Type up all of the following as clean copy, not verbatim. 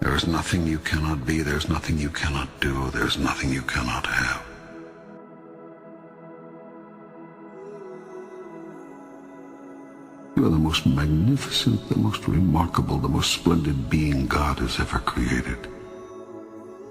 There is nothing you cannot be, there's nothing you cannot do, there's nothing you cannot have. You are the most magnificent, the most remarkable, the most splendid being God has ever created.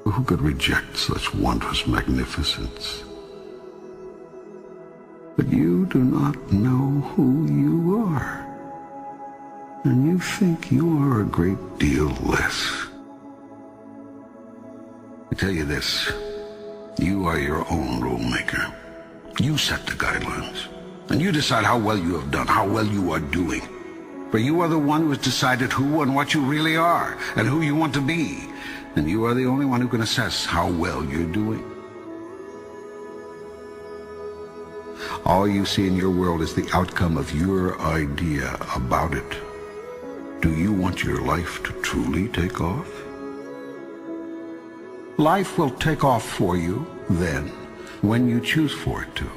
Who could reject such wondrous magnificence? But you do not know who you are, and you think you are a great deal less. I tell you this, you are your own rule maker. You set the guidelines, and you decide how well you have done, how well you are doing. For you are the one who has decided who and what you really are, and who you want to be. And you are the only one who can assess how well you're doing. All you see in your world is the outcome of your idea about it. Do you want your life to truly take off? Life will take off for you then, when you choose for it to.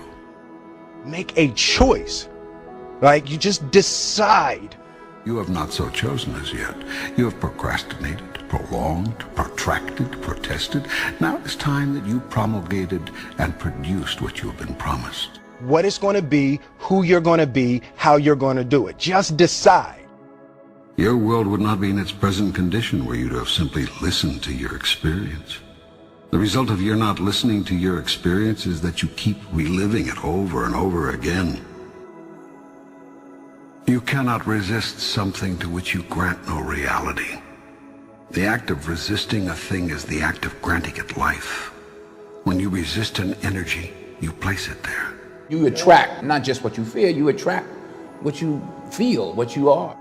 Make a choice. Like, you just decide. You have not so chosen as yet. You have procrastinated, prolonged, protracted, protested. Now it's time that you promulgated and produced what you have been promised. What it's going to be, who you're going to be, how you're going to do it. Just decide. Your world would not be in its present condition were you to have simply listened to your experience. The result of your not listening to your experience is that you keep reliving it over and over again. You cannot resist something to which you grant no reality. The act of resisting a thing is the act of granting it life. When you resist an energy, you place it there. You attract not just what you fear, you attract what you feel, what you are.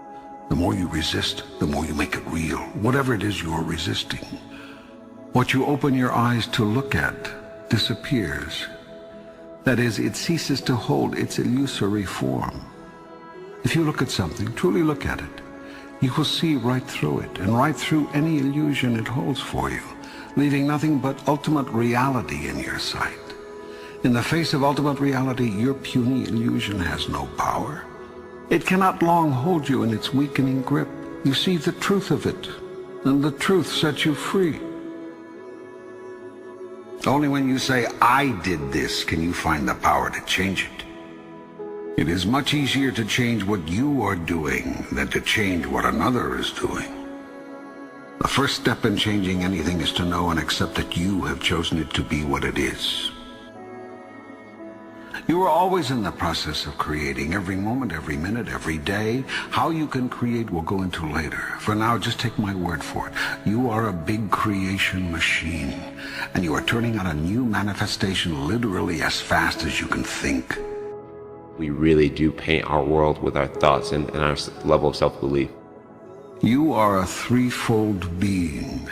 The more you resist, the more you make it real, whatever it is you're resisting. What you open your eyes to look at disappears. That is, it ceases to hold its illusory form. If you look at something, truly look at it, you will see right through it and right through any illusion it holds for you, leaving nothing but ultimate reality in your sight. In the face of ultimate reality, your puny illusion has no power. It cannot long hold you in its weakening grip. You see the truth of it, and the truth sets you free. Only when you say, I did this, can you find the power to change it. It is much easier to change what you are doing than to change what another is doing. The first step in changing anything is to know and accept that you have chosen it to be what it is. You are always in the process of creating, every moment, every minute, every day. How you can create we'll go into later. For now, just take my word for it. You are a big creation machine, and you are turning out a new manifestation literally as fast as you can think. We really do paint our world with our thoughts and our level of self-belief. You are a threefold being.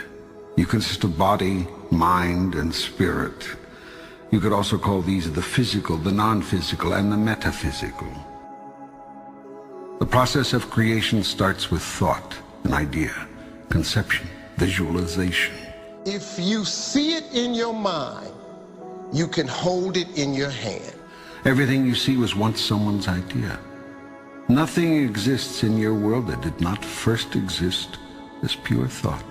You consist of body, mind, and spirit. You could also call these the physical, the non-physical, and the metaphysical. The process of creation starts with thought, an idea, conception, visualization. If you see it in your mind, you can hold it in your hand. Everything you see was once someone's idea. Nothing exists in your world that did not first exist as pure thought.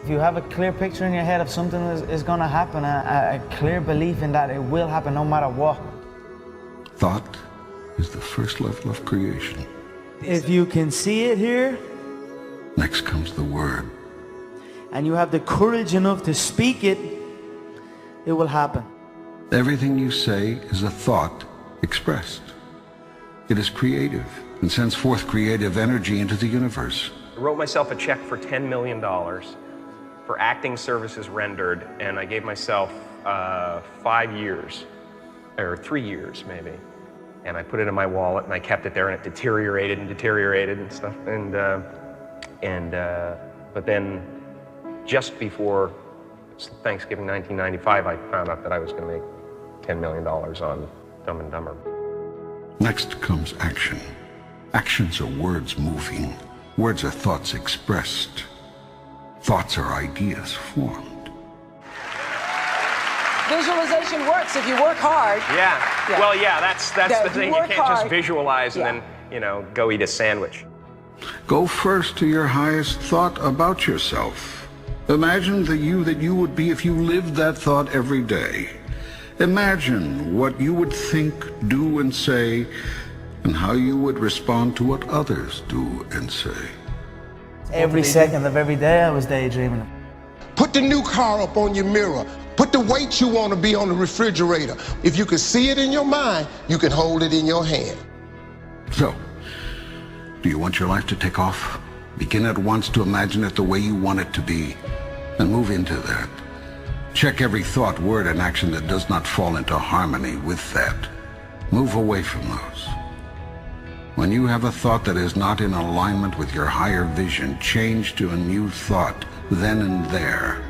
If you have a clear picture in your head of something that is going to happen, a clear belief in that it will happen no matter what. Thought is the first level of creation. If you can see it here, next comes the word. And you have the courage enough to speak it, it will happen. Everything you say is a thought expressed. It is creative and sends forth creative energy into the universe. I wrote myself a check for $10 million for acting services rendered, and I gave myself 5 years, or 3 years maybe. And I put it in my wallet, and I kept it there, and it deteriorated and deteriorated and stuff. But then, just before Thanksgiving 1995, I found out that I was going to make $10 million on Dumb and Dumber. Next comes action. Actions are words moving. Words are thoughts expressed. Thoughts are ideas formed. Visualization works if you work hard. Yeah. Well, yeah, that's the thing. You can't just visualize and then, you know, go eat a sandwich. Go first to your highest thought about yourself. Imagine the you that you would be if you lived that thought every day. Imagine what you would think, do, and say, and how you would respond to what others do and say. Every second of every day I was daydreaming. Put the new car up on your mirror. Put the weight you want to be on the refrigerator. If you can see it in your mind, you can hold it in your hand. So, do you want your life to take off? Begin at once to imagine it the way you want it to be, and move into that. Check every thought, word, and action that does not fall into harmony with that. Move away from those. When you have a thought that is not in alignment with your higher vision, change to a new thought then and there.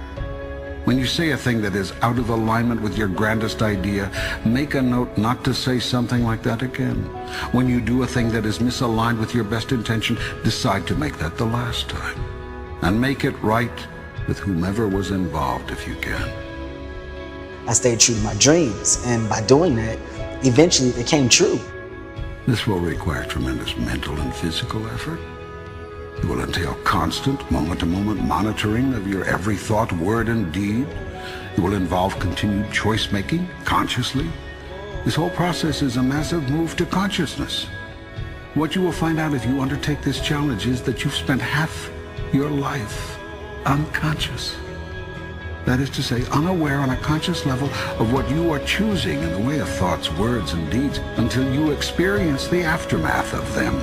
When you say a thing that is out of alignment with your grandest idea, make a note not to say something like that again. When you do a thing that is misaligned with your best intention, decide to make that the last time. And make it right with whomever was involved if you can. I stayed true to my dreams, and by doing that, eventually they came true. This will require tremendous mental and physical effort. It will entail constant, moment-to-moment monitoring of your every thought, word, and deed. It will involve continued choice-making, consciously. This whole process is a massive move to consciousness. What you will find out if you undertake this challenge is that you've spent half your life unconscious. That is to say, unaware on a conscious level of what you are choosing in the way of thoughts, words, and deeds until you experience the aftermath of them.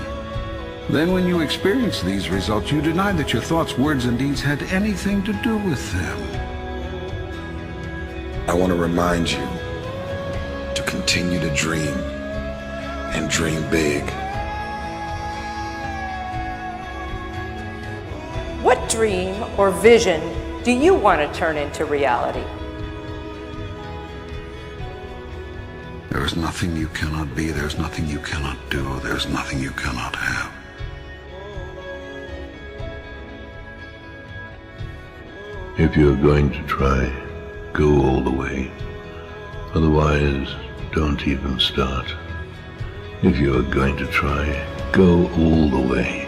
Then when you experience these results, you deny that your thoughts, words, and deeds had anything to do with them. I want to remind you to continue to dream and dream big. What dream or vision do you want to turn into reality? There is nothing you cannot be, there's nothing you cannot do, there's nothing you cannot have. If you're going to try, go all the way. Otherwise, don't even start. If you're going to try, go all the way.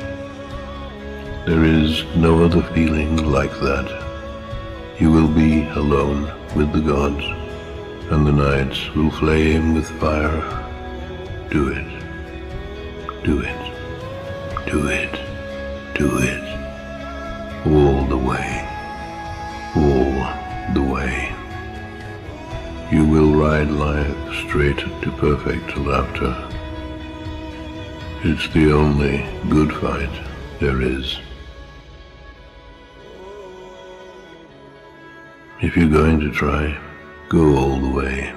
There is no other feeling like that. You will be alone with the gods, and the nights will flame with fire. Do it. Do it. Do it. Do it. All the way. All the way. You will ride life straight to perfect laughter. It's the only good fight there is. If you're going to try, go all the way.